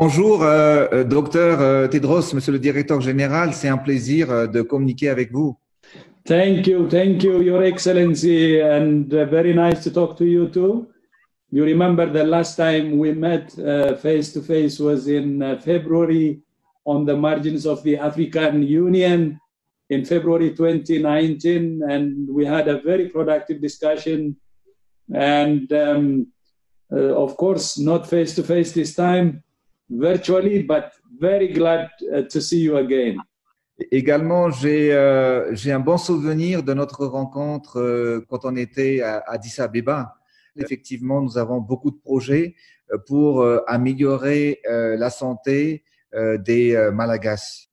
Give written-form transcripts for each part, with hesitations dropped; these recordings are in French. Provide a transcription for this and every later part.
Bonjour, docteur Tedros, monsieur le directeur général, c'est un plaisir de communiquer avec vous. Thank you, Your Excellency, and very nice to talk to you too. You remember the last time we met face to face was in February on the margins of the African Union in February 2019, and we had a very productive discussion. And of course, not face to face this time, virtually, but very glad to see you again. Également, j'ai un bon souvenir de notre rencontre quand on était à Addis Abeba. Effectivement, nous avons beaucoup de projets pour améliorer la santé des Malagasy.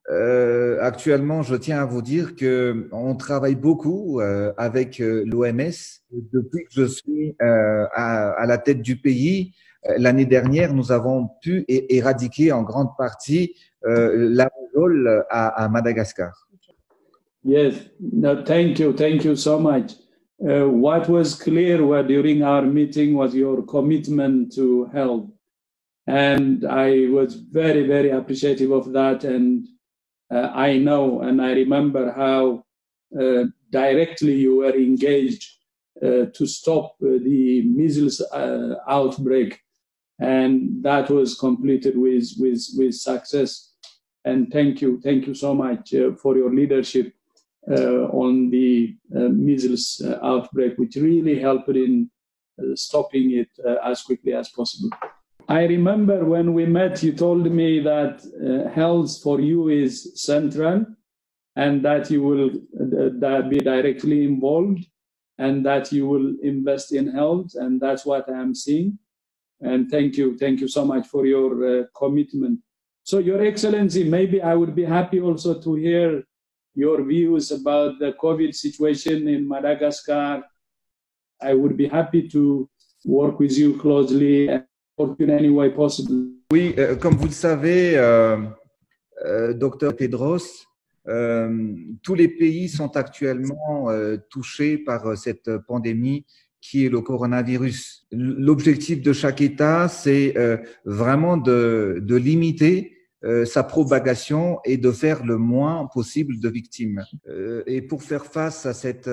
Actuellement, je tiens à vous dire qu'on travaille beaucoup avec l'OMS. Depuis que je suis à la tête du pays, l'année dernière, nous avons pu éradiquer en grande partie la rougeole à Madagascar. Yes, no, thank you so much. What was clear during our meeting was your commitment to health. And I was very, very appreciative of that. And I know and I remember how directly you were engaged to stop the measles outbreak. And that was completed with success. And thank you so much for your leadership on the measles outbreak, which really helped in stopping it as quickly as possible. I remember when we met, you told me that health for you is central and that you will be directly involved and that you will invest in health. And that's what I am seeing. And thank you so much for your commitment. So, Your Excellency, maybe I would be happy also to hear your views about the COVID situation in Madagascar. I would be happy to work with you closely and work in any way possible. Oui, comme vous le savez, docteur Tedros, tous les pays sont actuellement touchés par cette pandémie qui est le coronavirus. L'objectif de chaque État, c'est vraiment de limiter sa propagation et de faire le moins possible de victimes. Et pour faire face à cette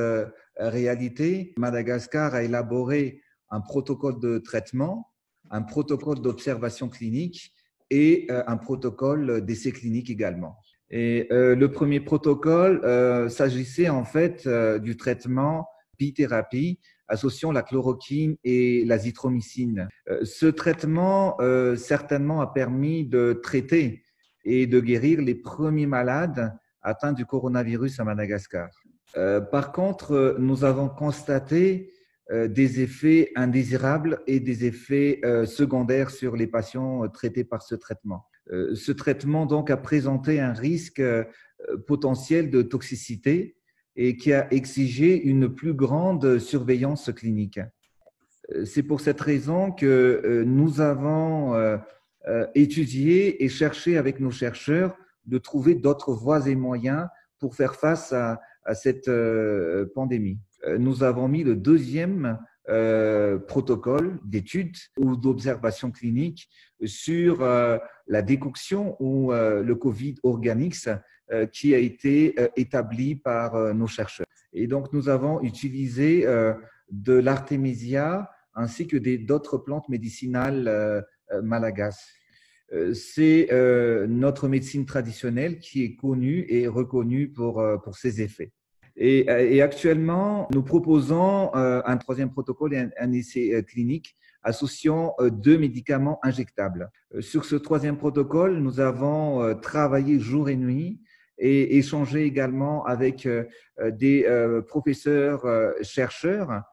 réalité, Madagascar a élaboré un protocole de traitement, un protocole d'observation clinique et un protocole d'essai clinique également. Et le premier protocole s'agissait en fait du traitement bithérapie associant la chloroquine et l'azithromycine. Ce traitement certainement a permis de traiter et de guérir les premiers malades atteints du coronavirus à Madagascar. Par contre, nous avons constaté des effets indésirables et des effets secondaires sur les patients traités par ce traitement. Ce traitement donc a présenté un risque potentiel de toxicité et qui a exigé une plus grande surveillance clinique. C'est pour cette raison que nous avons étudié et cherché avec nos chercheurs de trouver d'autres voies et moyens pour faire face à cette pandémie. Nous avons mis le deuxième protocole d'étude ou d'observation clinique sur la décoction ou le Covid Organics qui a été établi par nos chercheurs. Et donc, nous avons utilisé de l'artémisia ainsi que d'autres plantes médicinales malagasy. C'est notre médecine traditionnelle qui est connue et reconnue pour ses effets. Et actuellement, nous proposons un troisième protocole et un essai clinique associant deux médicaments injectables. Sur ce troisième protocole, nous avons travaillé jour et nuit et échangé également avec des professeurs chercheurs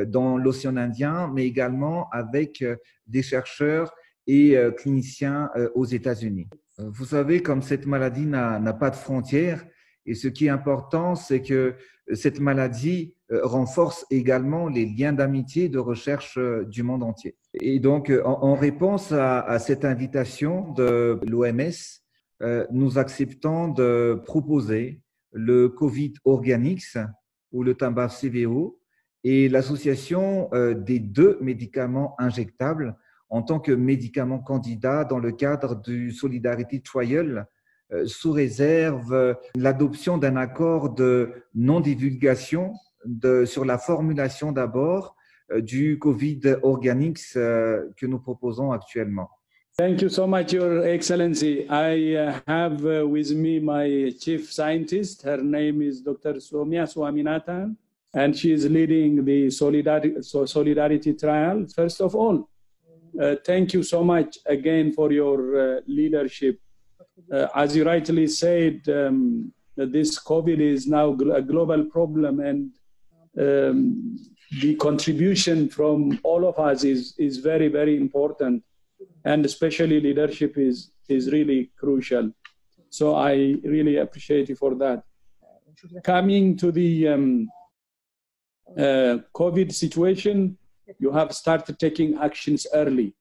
dans l'océan Indien, mais également avec des chercheurs et cliniciens aux États-Unis. Vous savez, comme cette maladie n'a pas de frontières, et ce qui est important, c'est que cette maladie renforce également les liens d'amitié et de recherche du monde entier. Et donc, en réponse à cette invitation de l'OMS, nous acceptons de proposer le Covid Organics ou le tabac CVO et l'association des deux médicaments injectables en tant que médicament candidat dans le cadre du Solidarity Trial, sous réserve l'adoption d'un accord de non-divulgation sur la formulation d'abord du COVID Organics que nous proposons actuellement. Thank you so much, Your Excellency. I have with me my chief scientist. Her name is Dr. Soumya Swaminathan, and she is leading the Solidarity Trial. First of all, thank you so much again for your leadership. As you rightly said, this COVID is now a global problem, and the contribution from all of us is very, very important. And especially leadership is really crucial. So I really appreciate you for that. Coming to the COVID situation, you have started taking actions early.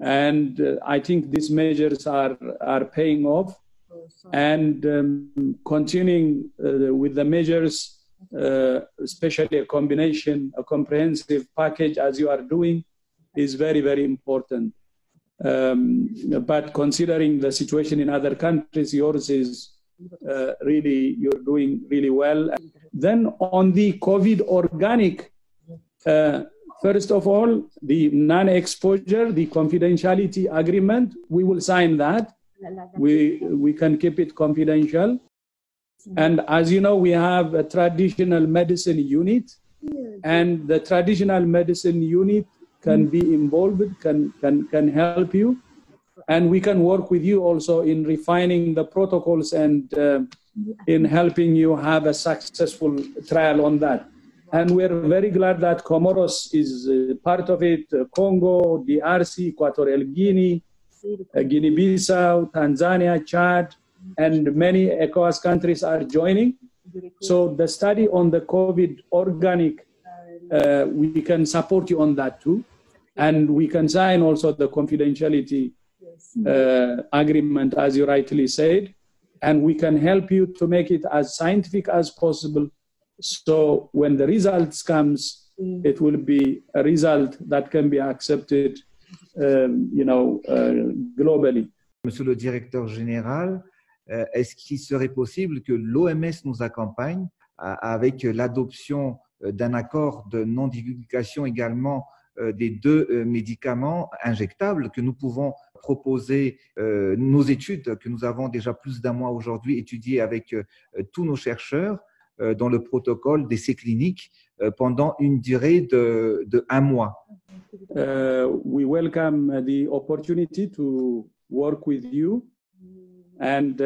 And I think these measures are paying off. And continuing with the measures, especially a comprehensive package as you are doing, is very, very important. But considering the situation in other countries, yours is really, you're doing really well. Then on the COVID organic, first of all, the non-exposure, the confidentiality agreement, we will sign that. We can keep it confidential. And as you know, we have a traditional medicine unit, and the traditional medicine unit can be involved, can help you. And we can work with you also in refining the protocols and in helping you have a successful trial on that. And we're very glad that Comoros is part of it, Congo, DRC, Equatorial Guinea, Guinea-Bissau, Tanzania, Chad, and many ECOWAS countries are joining. So the study on the COVID organic, we can support you on that too. And we can sign also the confidentiality agreement, as you rightly said. And we can help you to make it as scientific as possible. So when the results comes, it will be a result that can be accepted, globally. Monsieur le directeur général, est-ce qu'il serait possible que l'OMS nous accompagne avec l'adoption d'un accord de non-divulgation également des deux médicaments injectables que nous pouvons proposer, nos études que nous avons déjà plus d'un mois aujourd'hui étudiées avec tous nos chercheurs dans le protocole d'essais cliniques pendant une durée de 1 mois. We welcome the opportunity to work with you, and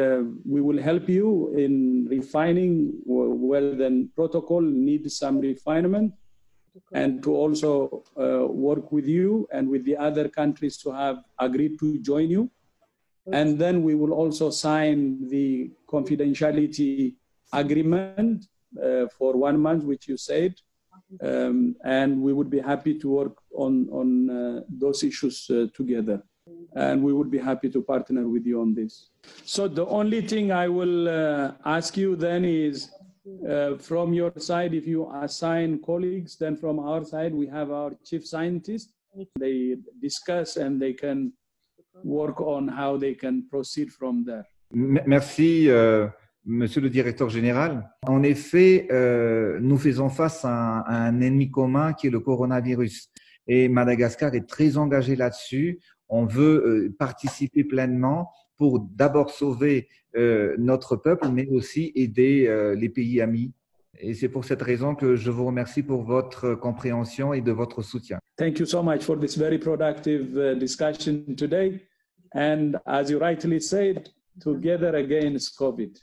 we will help you in refining. Well, then protocol needs some refinement, and to also work with you and with the other countries to have agreed to join you. And then we will also sign the confidentiality agreement for 1 month, which you said. And we would be happy to work on those issues together. And we would be happy to partner with you on this. So the only thing I will ask you then is, from your side, if you assign colleagues, then from our side, we have our chief scientists. They discuss and they can work on how they can proceed from there. Merci, Monsieur le directeur général. En effet, nous faisons face à un ennemi commun qui est le coronavirus. Et Madagascar est très engagé là-dessus. On veut participer pleinement pour d'abord sauver notre peuple, mais aussi aider les pays amis. Et c'est pour cette raison que je vous remercie pour votre compréhension et de votre soutien. Thank you so much for this very productive discussion today. And as you rightly said, together against COVID.